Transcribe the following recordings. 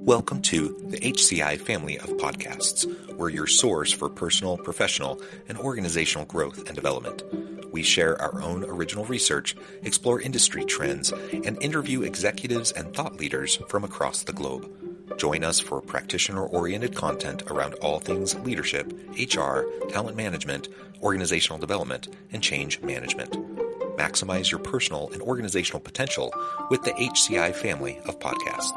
Welcome to the HCI family of podcasts. We're your source for personal, professional, and organizational growth and development. We share our own original research, explore industry trends, and interview executives and thought leaders from across the globe. Join us for practitioner-oriented content around all things leadership, HR, talent management, organizational development, and change management. Maximize your personal and organizational potential with the HCI family of podcasts.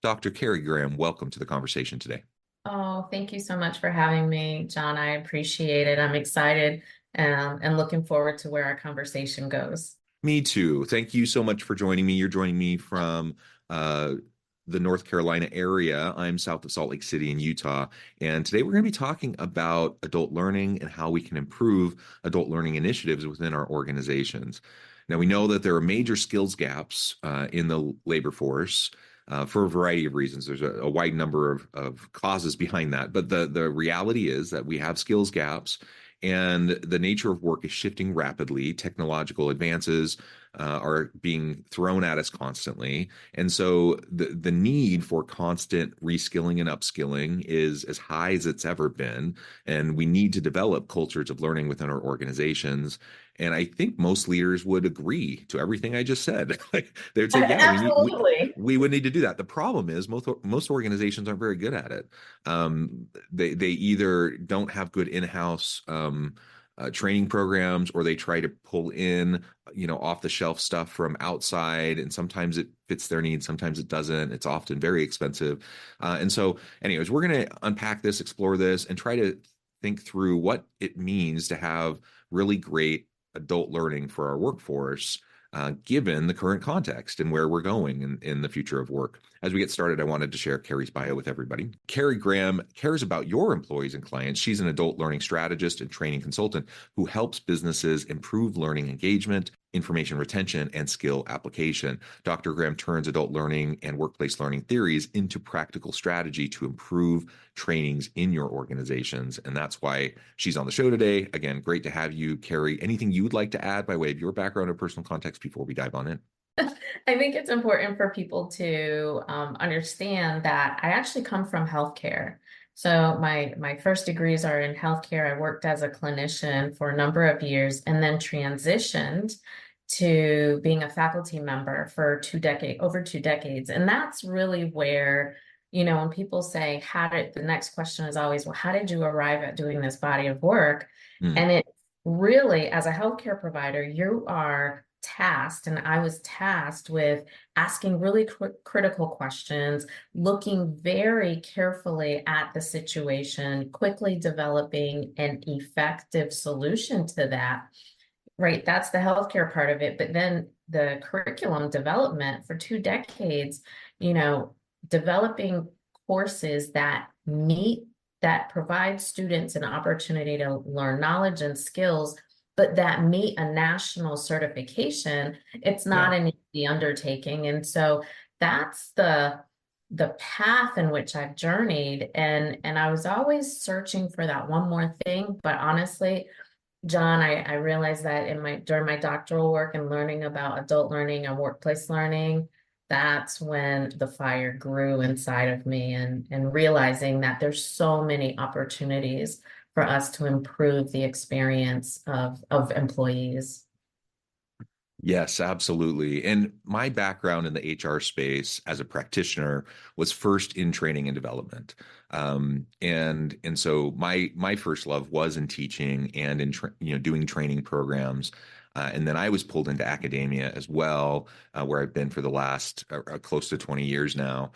Dr. Carrie Graham, welcome to the conversation today. Oh, thank you so much for having me, John. I appreciate it. I'm excited and looking forward to where our conversation goes. Me too. Thank you so much for joining me. You're joining me from the North Carolina area. I'm south of Salt Lake City in Utah. And today we're going to be talking about adult learning and how we can improve adult learning initiatives within our organizations. Now, we know that there are major skills gaps in the labor force. For a variety of reasons. There's a wide number of causes behind that. But the reality is that we have skills gaps, and the nature of work is shifting rapidly. Technological advances are being thrown at us constantly. And so the need for constant reskilling and upskilling is as high as it's ever been. And we need to develop cultures of learning within our organizations. And I think most leaders would agree to everything I just said. Like they would say, yeah, Absolutely. we would need to do that. The problem is most organizations aren't very good at it. They either don't have good in-house training programs, or they try to pull in, off the shelf stuff from outside. And sometimes it fits their needs. Sometimes it doesn't. It's often very expensive. And so anyways, we're going to unpack this, explore this, and try to think through what it means to have really great adult learning for our workforce, given the current context and where we're going in the future of work. As we get started, I wanted to share Carrie's bio with everybody. Carrie Graham cares about your employees and clients. She's an adult learning strategist and training consultant who helps businesses improve learning engagement, information retention, and skill application. Dr. Graham turns adult learning and workplace learning theories into practical strategy to improve trainings in your organizations. And that's why she's on the show today. Again, great to have you, Carrie. Anything you would like to add by way of your background or personal context before we dive on in? I think it's important for people to understand that I actually come from healthcare. So my first degrees are in healthcare. I worked as a clinician for a number of years and then transitioned to being a faculty member for over 2 decades. And that's really where, when people say, the next question is always, well, how did you arrive at doing this body of work? And it really, as a healthcare provider, you are tasked, and I was tasked with asking really critical questions, looking very carefully at the situation, quickly developing an effective solution to that. Right, that's the healthcare part of it. But then the curriculum development for 2 decades, developing courses that provide students an opportunity to learn knowledge and skills, but that meet a national certification. It's not an easy undertaking. And so that's the path in which I've journeyed. And I was always searching for that one more thing. But honestly, John, I realized that during my doctoral work and learning about adult learning and workplace learning, that's when the fire grew inside of me, and realizing that there's so many opportunities for us to improve the experience of employees. Yes, absolutely. And my background in the HR space as a practitioner was first in training and development. And so my first love was in teaching and in doing training programs. And then I was pulled into academia as well, where I've been for the last close to 20 years now.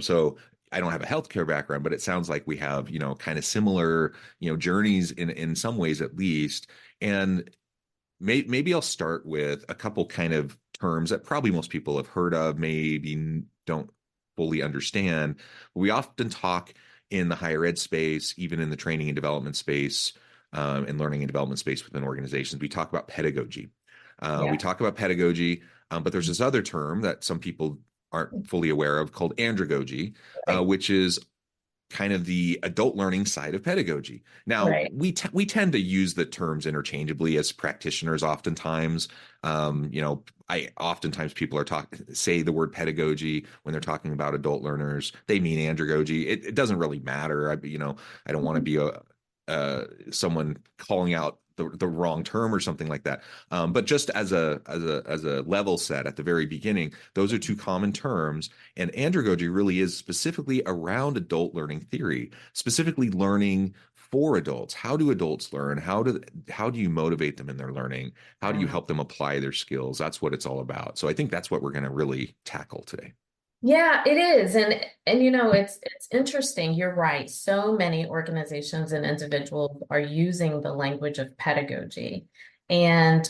So I don't have a healthcare background, but it sounds like we have, kind of similar, journeys in some ways at least. And maybe I'll start with a couple kind of terms that probably most people have heard of, maybe don't fully understand. We often talk in the higher ed space, even in the training and development space, and learning and development space within organizations. We talk about pedagogy. We talk about pedagogy, but there's this other term that some people aren't fully aware of, called andragogy, Right. which is kind of the adult learning side of pedagogy. Now, Right. we tend to use the terms interchangeably as practitioners. Oftentimes, I oftentimes people are say the word pedagogy when they're talking about adult learners. They mean andragogy. It doesn't really matter. I don't want to be a someone calling out the wrong term or something like that. But just as a level set at the very beginning, those are two common terms, and andragogy really is specifically around adult learning theory, specifically learning for adults. How do adults learn? How do you motivate them in their learning? How do you Yeah. help them apply their skills? That's what it's all about. So I think that's what we're going to really tackle today. Yeah, it is. And it's interesting. You're right. So many organizations and individuals are using the language of pedagogy. And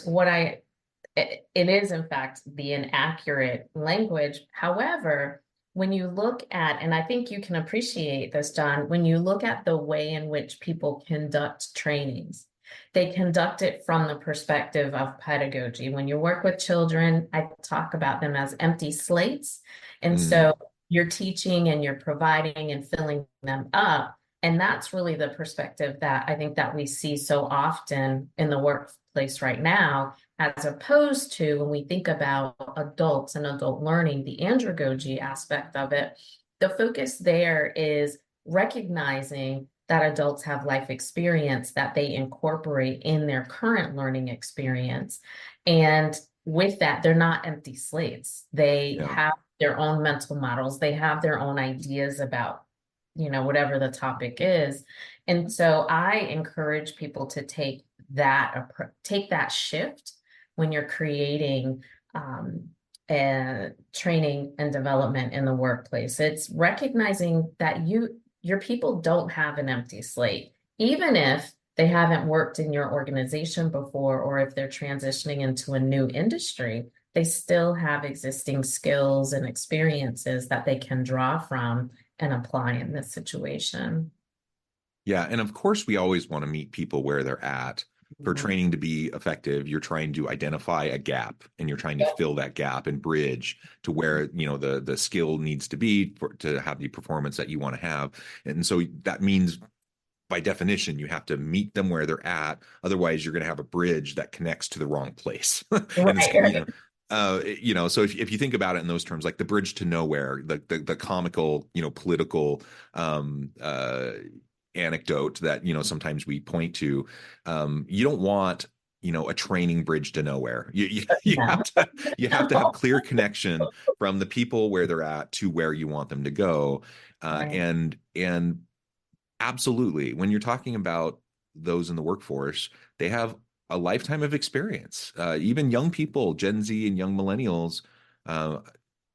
it is in fact the inaccurate language. However, when you look at, and I think you can appreciate this, John, when you look at the way in which people conduct trainings, they conduct it from the perspective of pedagogy. When you work with children, I talk about them as empty slates. And Mm, so you're teaching and you're providing and filling them up. And that's really the perspective that I think that we see so often in the workplace right now, as opposed to when we think about adults and adult learning, the andragogy aspect of it, the focus there is recognizing that adults have life experience that they incorporate in their current learning experience. And with that, they're not empty slates. They yeah. have their own mental models, they have their own ideas about, whatever the topic is. And so I encourage people to take that shift when you're creating training and development in the workplace. It's recognizing that your people don't have an empty slate, even if they haven't worked in your organization before, or if they're transitioning into a new industry, they still have existing skills and experiences that they can draw from and apply in this situation. Yeah, and of course, we always want to meet people where they're at. For Mhm. training to be effective, you're trying to identify a gap and you're trying to fill that gap and bridge to where, the skill needs to be to have the performance that you want to have. And so that means by definition, you have to meet them where they're at. Otherwise, you're going to have a bridge that connects to the wrong place. And it's, Right, right. so if you think about it in those terms, like the bridge to nowhere, the comical, political anecdote that, sometimes we point to, you don't want, a training bridge to nowhere. You No. you have to have clear connection from the people where they're at to where you want them to go. Right. And absolutely. When you're talking about those in the workforce, they have a lifetime of experience. Even young people, Gen Z and young millennials, uh,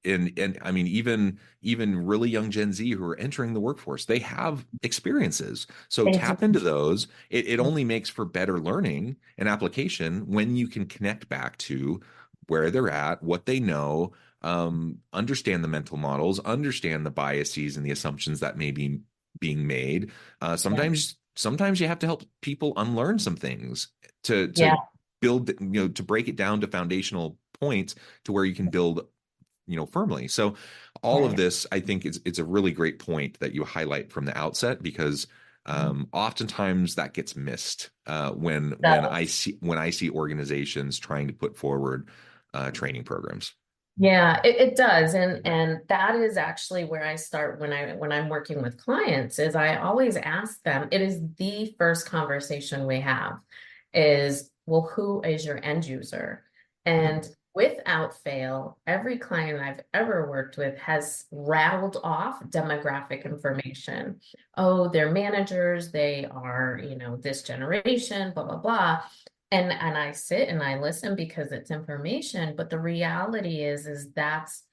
and I mean even really young Gen Z who are entering the workforce, they have experiences. So They tap into do. those. It only makes for better learning and application when you can connect back to where they're at, what they know, understand the mental models, understand the biases and the assumptions that may be being made. Yeah. Sometimes you have to help people unlearn some things to Yeah. build, to break it down to foundational points to where you can build, firmly. So all of Right. this, I think, is it's a really great point that you highlight from the outset, because oftentimes that gets missed So, when I see organizations trying to put forward training programs. yeah, it does. And that is actually where I start when I'm working with clients is I always ask them, it is the first conversation we have is, well, who is your end user? Mm, And without fail, every client I've ever worked with has rattled off demographic information. Oh, they're managers, they are, this generation, blah, blah, blah. And I sit and I listen because it's information, but the reality is that's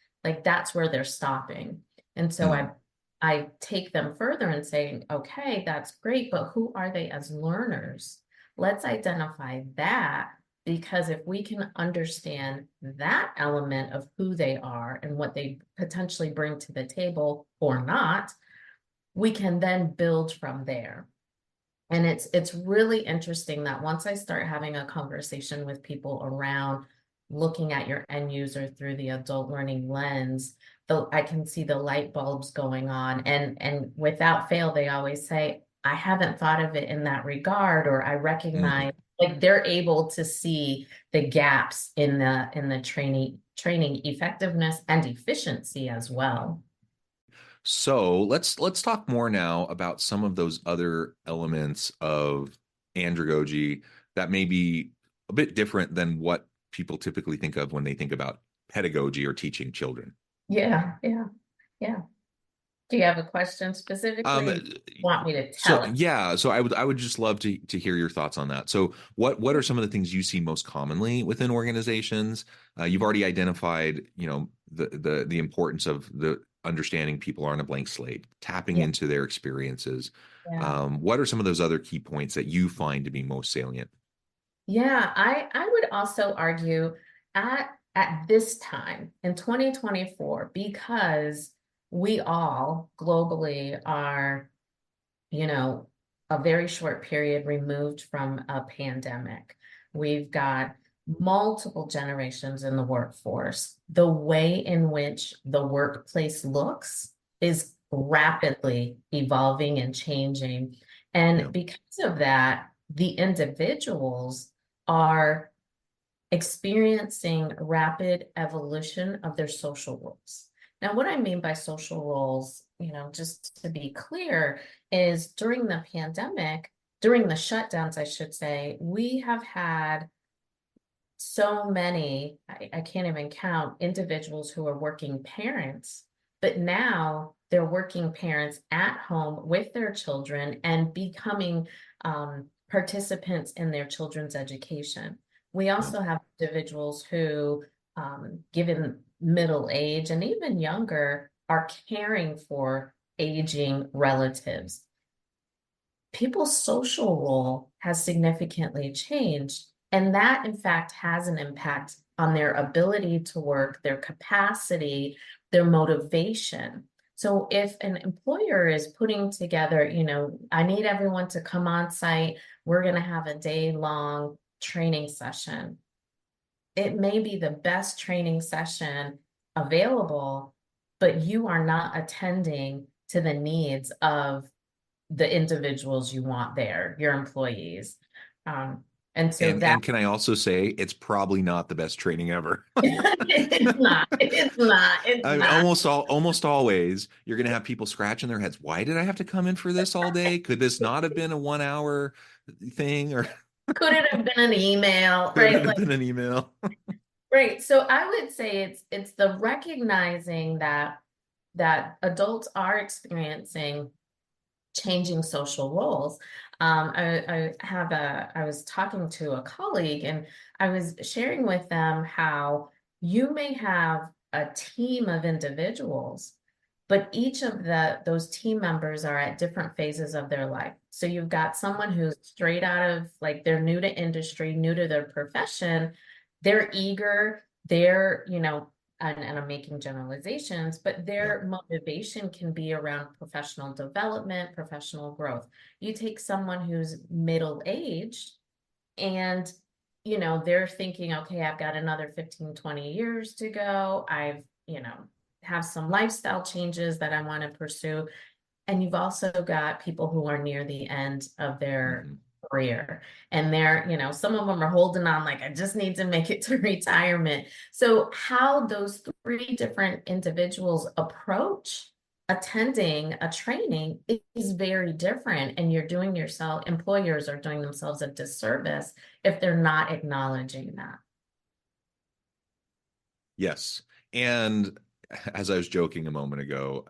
where they're stopping. And so mm, I take them further and say, okay, that's great, but who are they as learners? Let's identify that, because if we can understand that element of who they are and what they potentially bring to the table or not, we can then build from there. And it's really interesting that once I start having a conversation with people around looking at your end user through the adult learning lens, I can see the light bulbs going on. And without fail, they always say, I haven't thought of it in that regard, or I Mhm. recognize, like they're able to see the gaps in the training effectiveness and efficiency as well. So let's talk more now about some of those other elements of andragogy that may be a bit different than what people typically think of when they think about pedagogy or teaching children. Yeah, yeah, yeah. Do you have a question Um, specifically, or want me to so tell it? yeah, so I would just love to hear your thoughts on that. So what are some of the things you see most commonly within organizations? You've already identified, the importance of the understanding people aren't a blank slate, tapping Yeah, into their experiences. yeah. What are some of those other key points that you find to be most salient? Yeah, I would also argue at this time in 2024, because we all globally are, you know, a very short period removed from a pandemic. We've got multiple generations in the workforce. The way in which the workplace looks is rapidly evolving and changing. Yeah. And because of that, the individuals are experiencing rapid evolution of their social roles. Now, what I mean by social roles, just to be clear, is during the pandemic, during the shutdowns, I should say, we have had so many, I can't even count, individuals who are working parents, but now they're working parents at home with their children and becoming participants in their children's education. We Yeah. also have individuals who, given middle age and even younger, are caring for aging relatives. People's social role has significantly changed. And that, in fact, has an impact on their ability to work, their capacity, their motivation. So if an employer is putting together, I need everyone to come on site, we're going to have a day-long training session. It may be the best training session available, but you are not attending to the needs of the individuals you want there, your employees. Um, and so And that and can I also say it's probably not the best training ever. it's not, it's not, it's I mean, not. almost always you're going to have people scratching their heads. Why did I have to come in for this all day? Could this not have been a 1 hour thing, or Could it have been an email, could it right? have Like, been an email? right. So I would say it's the recognizing that adults are experiencing changing social roles. I was talking to a colleague and I was sharing with them how you may have a team of individuals, but each of those team members are at different phases of their life. So you've got someone who's straight out of, like, they're new to industry, new to their profession, they're eager, and I'm making generalizations, but Yeah. their motivation can be around professional development, professional growth. You take someone who's middle-aged and, they're thinking, okay, I've got another 15, 20 years to go. Have some lifestyle changes that I want to pursue. And you've also got people who are near the end of their Mhm. career. And some of them are holding on, like, I just need to make it to retirement. So, how those three different individuals approach attending a training is very different. And employers are doing themselves a disservice if they're not acknowledging that. Yes. And as I was joking a moment ago,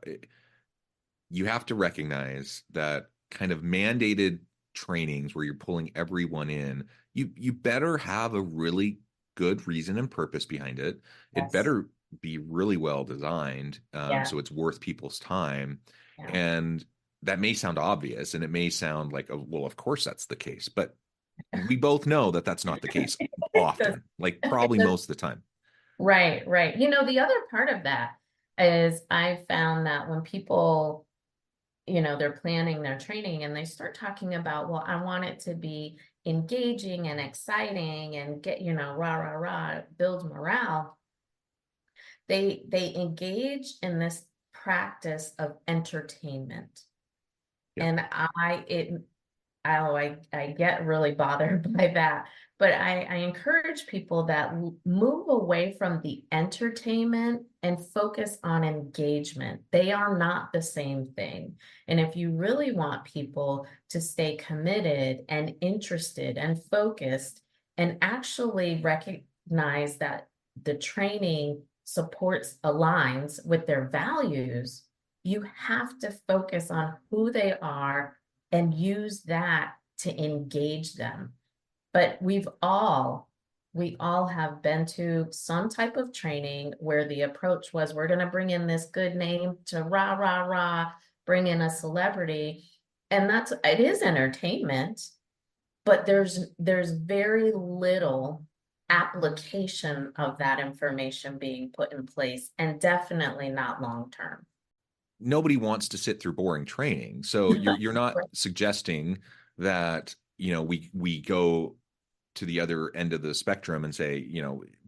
you have to recognize that kind of mandated trainings where you're pulling everyone in, you better have a really good reason and purpose behind it. It Yes. better be really well designed, Yeah. so it's worth people's time. Yeah. And that may sound obvious, and it may sound like, oh, well, of course that's the case, but we both know that that's not the case It does. often, like It probably does. most of the time. Right, right. The other part of that is I found that when people, they're planning their training and they start talking about, well, I want it to be engaging and exciting and get, rah, rah, rah, build morale, they engage in this practice of entertainment. Yeah. And I get really bothered by that. But I encourage people that move away from the entertainment and focus on engagement. They are not the same thing. And if you really want people to stay committed and interested and focused and actually recognize that the training supports, aligns with their values, you have to focus on who they are and use that to engage them. But we all have been to some type of training where the approach was, we're going to bring in this good name to rah, rah, rah, bring in a celebrity. And it is entertainment, but there's very little application of that information being put in place, and definitely not long term. Nobody wants to sit through boring training. So you're not suggesting that, we go to the other end of the spectrum and say,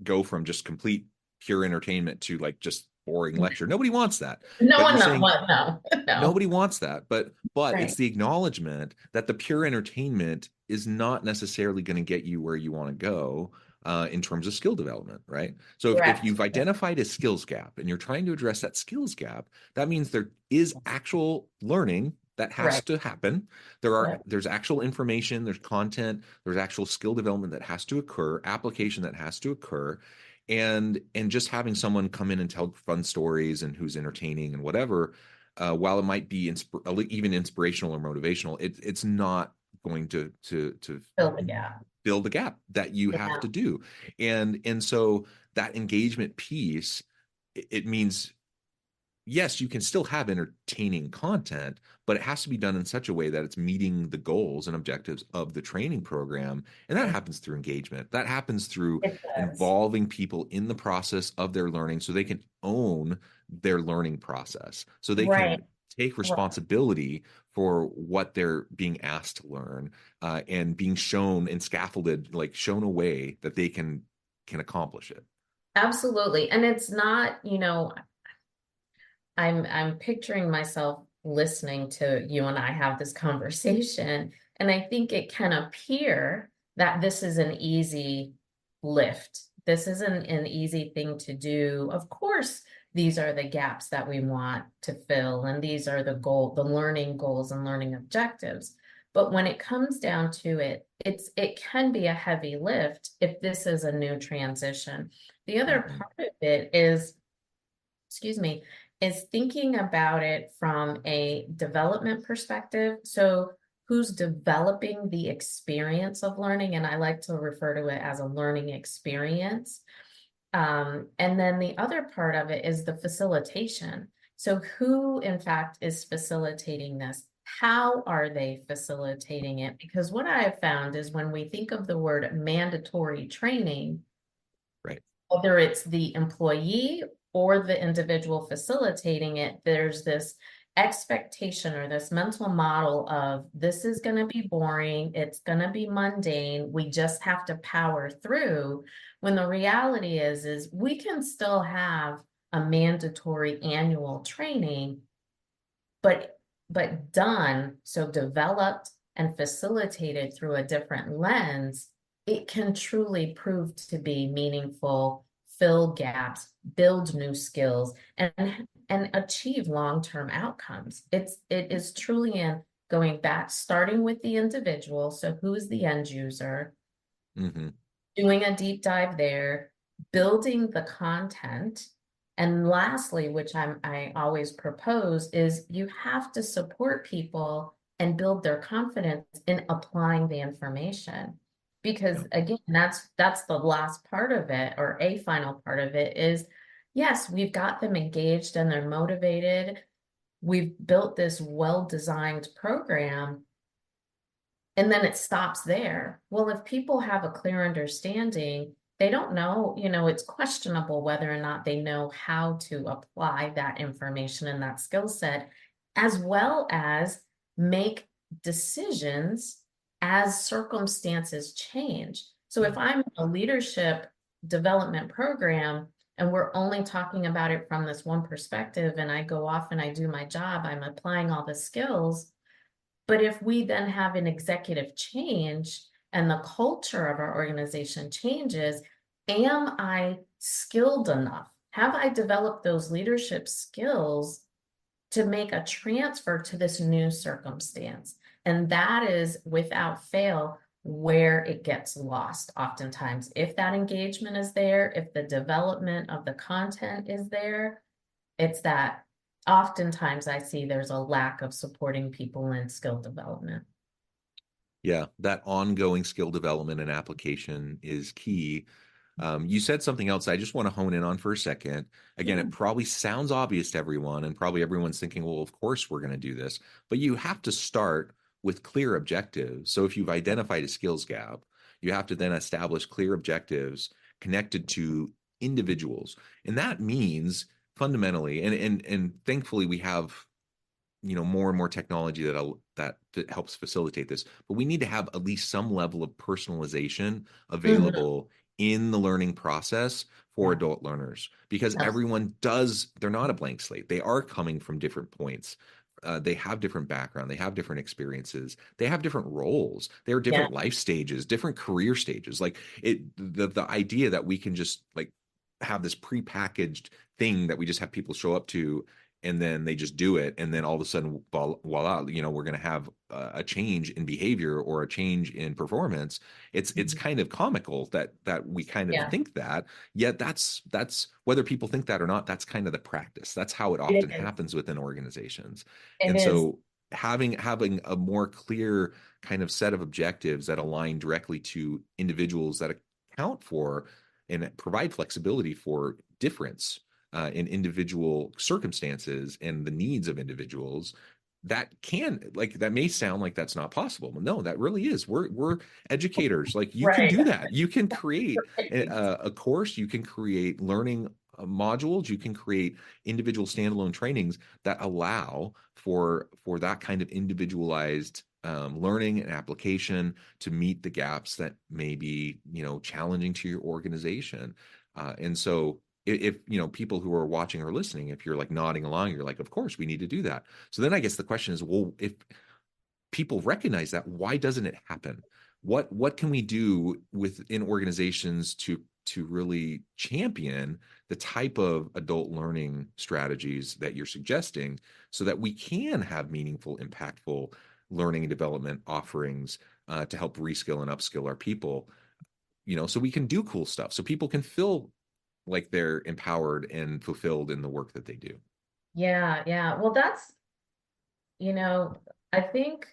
go from just complete pure entertainment to like just boring lecture. Nobody wants that. No But one you're not saying what no, no. nobody wants that. But it's Right. the acknowledgement that the pure entertainment is not necessarily going to get you where you want to go in terms of skill development, right? So if Correct. you've identified a skills gap and you're trying to address that skills gap, that means there is actual learning that has Correct. to happen. Correct. There's actual information, there's content, there's actual skill development that has to occur, application that has to occur. And just having someone come in and tell fun stories and who's entertaining and whatever, while it might be even inspirational or motivational, it's not going to Fill the gap. build the gap that you have Yeah. to do. And so that engagement piece, it means yes, you can still have entertaining content, but it has to be done in such a way that it's meeting the goals and objectives of the training program. And that happens through engagement. That happens through It does. involving people in the process of their learning so they can own their learning process, so they Right. can take Right. responsibility for what they're being asked to learn, and being shown and scaffolded, like shown a way that they can accomplish it. Absolutely. And it's not, I'm picturing myself listening to you and I have this conversation, and I think it can appear that this is an easy lift. This isn't an easy thing to do. Of course, these are the gaps that we want to fill, and these are the learning goals and learning objectives. But when it comes down to it, it can be a heavy lift if this is a new transition. The other Mhm. part of it is, excuse me, is thinking about it from a development perspective. So, who's developing the experience of learning? And I like to refer to it as a learning experience. And then the other part of it is the facilitation. So, who in fact is facilitating this? How are they facilitating it? Because what I have found is when we think of the word mandatory training, Right. whether it's the employee or the individual facilitating it, there's this expectation or this mental model of this is going to be boring, it's going to be mundane, we just have to power through. When the reality is we can still have a mandatory annual training, but done, so developed and facilitated through a different lens, it can truly prove to be meaningful, fill gaps, build new skills, and achieve long-term outcomes. It is truly in going back, starting with the individual. So who is the end user? Hmm. Doing a deep dive there, building the content. And lastly, which I always propose, is you have to support people and build their confidence in applying the information. Yeah. Because again, that's the last part of it, or a final part of it is, yes, we've got them engaged and they're motivated. We've built this well-designed program, and then it stops there. Well, if people have a clear understanding, they don't know, it's questionable whether or not they know how to apply that information and that skill set, as well as make decisions as circumstances change. So if Yeah. I'm in a leadership development program and we're only talking about it from this one perspective, and I go off and I do my job, I'm applying all the skills. But if we then have an executive change and the culture of our organization changes, am I skilled enough? Have I developed those leadership skills to make a transfer to this new circumstance? And that is without fail where it gets lost oftentimes. If that engagement is there, if the development of the content is there, it's that oftentimes I see there's a lack of supporting people in skill development. Yeah, that ongoing skill development and application is key. You said something else I just want to hone in on for a second. Again, Yeah. it probably sounds obvious to everyone, and probably everyone's thinking, well, of course we're going to do this. But you have to start with clear objectives. So if you've identified a skills gap, you have to then establish clear objectives connected to individuals. And that means fundamentally, and thankfully we have more and more technology that helps facilitate this, but we need to have at least some level of personalization Mhm. available in the learning process for Yeah. adult learners, because Abs- they're not a blank slate. They are coming from different points. They have different background, they have different experiences, they have different roles, there are Yeah. different life stages, different career stages. Like the idea that we can just like have this prepackaged thing that we just have people show up to and then they just do it, and then all of a sudden voila, we're going to have a change in behavior or a change in performance. It's Mhm. kind of comical that we kind of Yeah. think that, yet that's whether people think that or not, that's kind of the practice. That's how it It often is. happens within organizations. It And is. so having a more clear kind of set of objectives that align directly to individuals, that account for and provide flexibility for difference in individual circumstances and the needs of individuals, that may sound like that's not possible, but no, that really is. We're educators. Like, you can Right. do that. You can create Right. a course, you can create learning modules, you can create individual standalone trainings that allow for that kind of individualized learning and application to meet the gaps that may be challenging to your organization. And so if people who are watching or listening, if you're like nodding along, you're like, of course we need to do that. So then I guess the question is, well, if people recognize that, why doesn't it happen? What can we do within organizations to really champion the type of adult learning strategies that you're suggesting, so that we can have meaningful, impactful learning and development offerings to help reskill and upskill our people, so we can do cool stuff, so people can feel like they're empowered and fulfilled in the work that they do. Yeah. Yeah. Well, you know, I think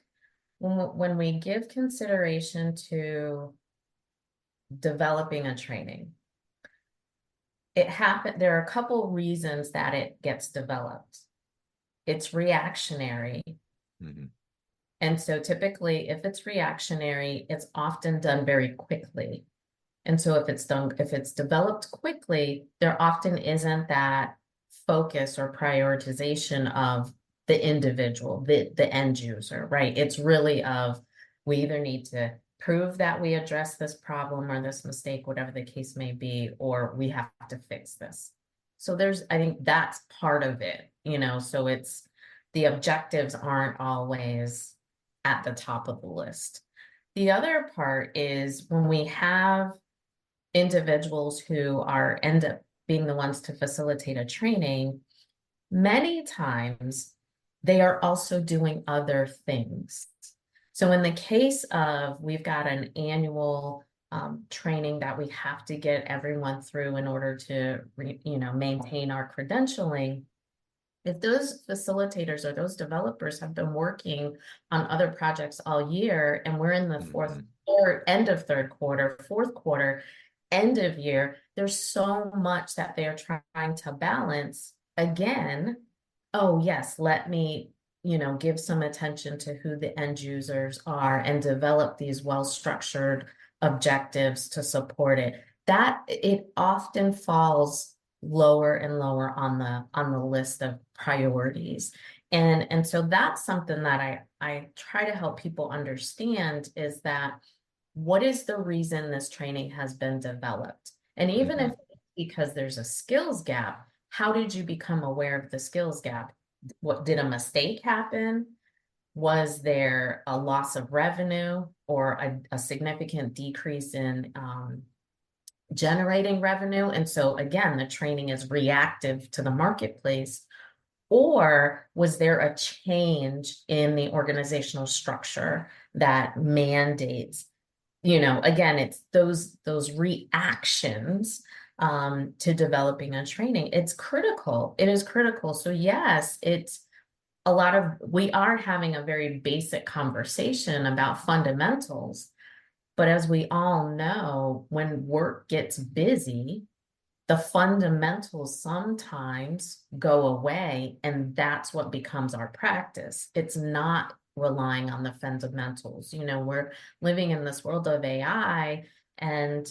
when we give consideration to developing a training, there are a couple reasons that it gets developed. It's reactionary. Mhm. And so typically, if it's reactionary, it's often done very quickly. And so if it's developed quickly, there often isn't that focus or prioritization of the individual, the end user, right? It's really of, we either need to prove that we address this problem or this mistake, whatever the case may be, or we have to fix this. So I think that's part of it, so the objectives aren't always at the top of the list. The other part is when we have individuals who end up being the ones to facilitate a training, many times they are also doing other things. So in the case of, we've got an annual training that we have to get everyone through in order to maintain our credentialing. If those facilitators or those developers have been working on other projects all year, and we're in the fourth Mhm. or end of third quarter, fourth quarter, end of year, there's so much that they're trying to balance. Again, oh yes, let me, give some attention to who the end users are and develop these well-structured objectives to support it. That it often falls lower and lower on the list of priorities. And so that's something that I try to help people understand is that what is the reason this training has been developed? And even if Hmm. because there's a skills gap, how did you become aware of the skills gap? What did a mistake happen? Was there a loss of revenue or a significant decrease in generating revenue? And so again, the training is reactive to the marketplace. Or was there a change in the organizational structure that mandates, again, it's those reactions to developing a training. It's critical. It is critical. So yes, it's we are having a very basic conversation about fundamentals, but as we all know, when work gets busy, the fundamentals sometimes go away, and that's what becomes our practice. It's not relying on the fundamentals. We're living in this world of AI, and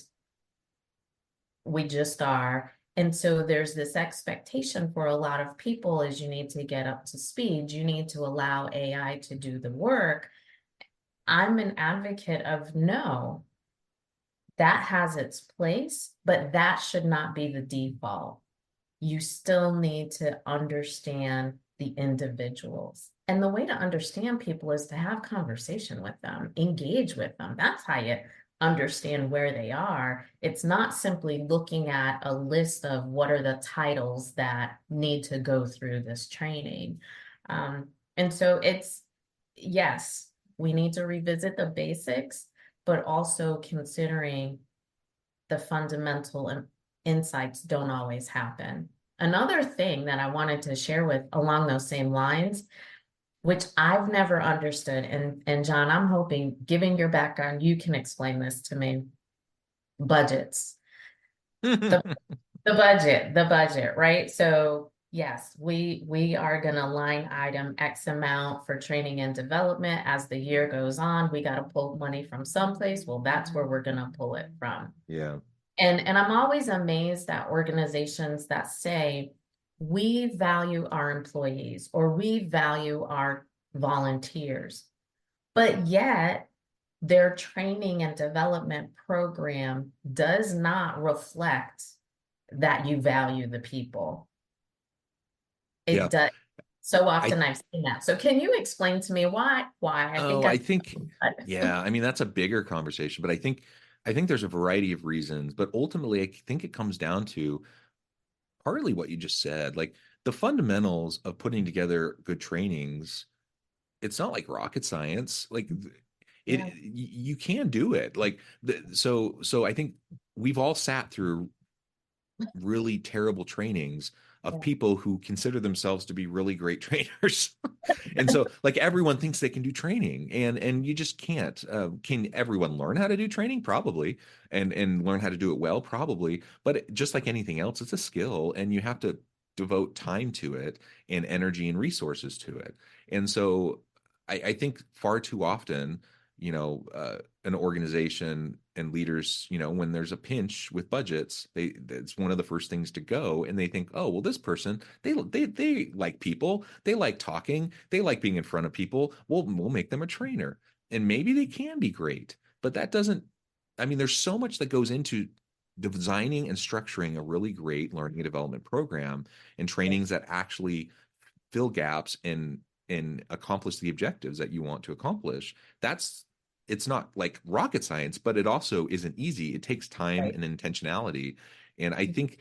we just are. And so there's this expectation for a lot of people is you need to get up to speed. You need to allow AI to do the work. I'm an advocate of no, that has its place, but that should not be the default. You still need to understand the individuals. And the way to understand people is to have conversation with them, engage with them. That's how you understand where they are. It's not simply looking at a list of what are the titles that need to go through this training. And so yes, we need to revisit the basics, but also considering the fundamental insights don't always happen. Another thing that I wanted to share with along those same lines, which I've never understood, and John, I'm hoping, given your background, you can explain this to me. Budgets. The the budget, right? So yes, we are gonna line item X amount for training and development. As the year goes on, we got to pull money from someplace. Well, that's where we're gonna pull it from. Yeah. And I'm always amazed at organizations that say, we value our employees or we value our volunteers, but yet their training and development program does not reflect that you value the people. It Yeah. does. So I often I've seen that. So can you explain to me why? I think Oh, I I've think, yeah, I mean, that's a bigger conversation, but I think there's a variety of reasons, but ultimately, I think it comes down to partly what you just said, like the fundamentals of putting together good trainings. It's not like rocket science. Like yeah, you can do it. Like so I think we've all sat through really terrible trainings of yeah, people who consider themselves to be really great trainers. And so like everyone thinks they can do training and you just can't. Can everyone learn how to do training? Probably. And learn how to do it well? Probably. But just like anything else, it's a skill and you have to devote time to it and energy and resources to it. And so I think far too often, an organization and leaders, when there's a pinch with budgets, it's one of the first things to go, and they think, oh, well, this person, they like people, they like talking, they like being in front of people. We'll make them a trainer, and maybe they can be great, but that doesn't. I mean, there's so much that goes into designing and structuring a really great learning and development program and yeah, trainings that actually fill gaps and accomplish the objectives that you want to accomplish. That's It's not like rocket science, but it also isn't easy. It takes time right. and intentionality. And I think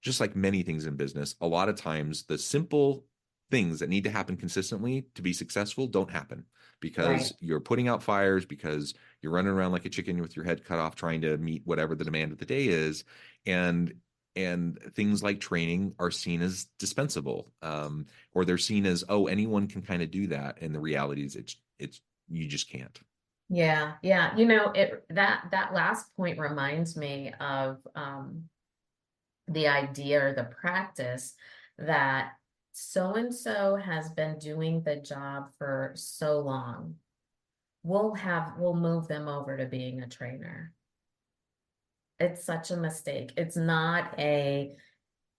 just like many things in business, a lot of times the simple things that need to happen consistently to be successful don't happen because Right. you're putting out fires, because you're running around like a chicken with your head cut off trying to meet whatever the demand of the day is. And things like training are seen as dispensable, or they're seen as, oh, anyone can kind of do that. And the reality is it's you just can't. Yeah, yeah. That last point reminds me of the idea or the practice that so and so has been doing the job for so long. We'll move them over to being a trainer. It's such a mistake. It's not a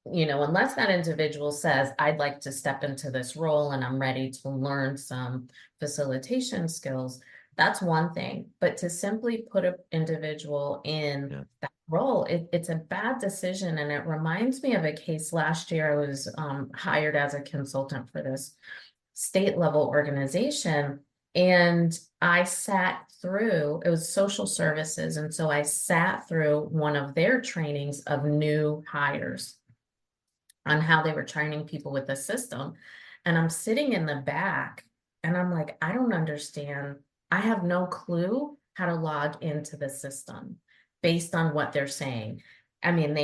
unless that individual says, I'd like to step into this role and I'm ready to learn some facilitation skills, that's one thing. But to simply put an individual in Yeah. that role, it's a bad decision. And it reminds me of a case last year. I was hired as a consultant for this state level organization. And I sat through, it was social services. And so I sat through one of their trainings of new hires on how they were training people with the system. And I'm sitting in the back and I'm like, I don't understand. I have no clue how to log into the system based on what they're saying. I mean,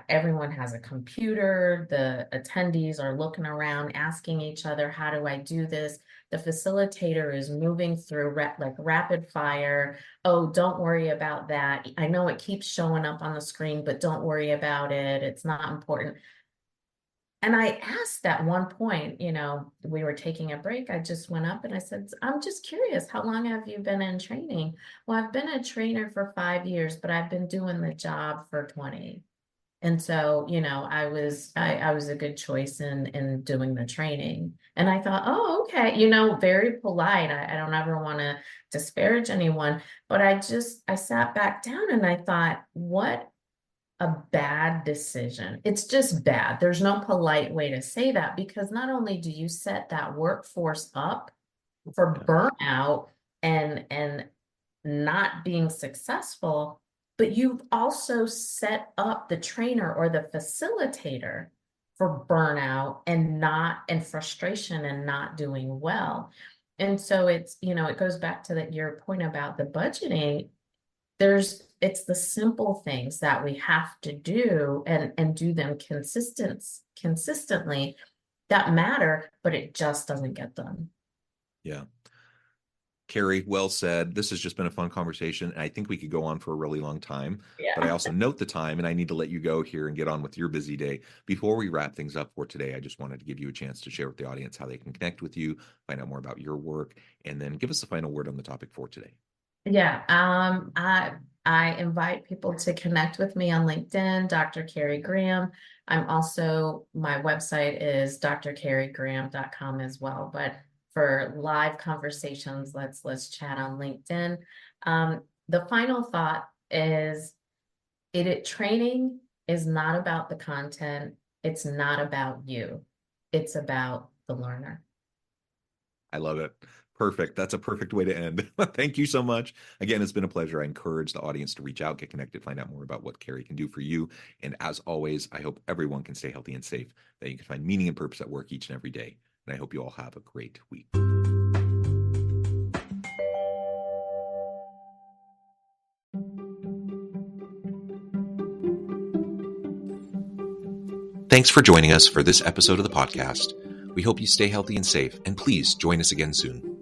everyone has a computer. The attendees are looking around, asking each other, how do I do this? The facilitator is moving through like rapid fire. Oh, don't worry about that. I know it keeps showing up on the screen, but don't worry about it. It's not important. And I asked at one point, we were taking a break. I just went up and I said, I'm just curious, how long have you been in training? Well, I've been a trainer for 5 years, but I've been doing the job for 20. And so, I was a good choice in doing the training. And I thought, oh, okay, very polite. I don't ever want to disparage anyone, but I sat back down and I thought, what a bad decision. It's just bad. There's no polite way to say that, because not only do you set that workforce up for Yeah. burnout and not being successful, but you've also set up the trainer or the facilitator for burnout and frustration and not doing well. And so it goes back to your point about the budgeting. It's the simple things that we have to do and do them consistently that matter, but it just doesn't get done. Yeah. Carrie, well said. This has just been a fun conversation. And I think we could go on for a really long time, but I Yeah. also note the time and I need to let you go here and get on with your busy day. Before we wrap things up for today, I just wanted to give you a chance to share with the audience how they can connect with you, find out more about your work, and then give us the final word on the topic for today. Yeah. I invite people to connect with me on LinkedIn, Dr. Carrie Graham. My website is drcarriegraham.com as well. But for live conversations, let's chat on LinkedIn. The final thought is training is not about the content. It's not about you. It's about the learner. I love it. Perfect. That's a perfect way to end. Thank you so much. Again, it's been a pleasure. I encourage the audience to reach out, get connected, find out more about what Carrie can do for you. And as always, I hope everyone can stay healthy and safe, that you can find meaning and purpose at work each and every day. And I hope you all have a great week. Thanks for joining us for this episode of the podcast. We hope you stay healthy and safe, and please join us again soon.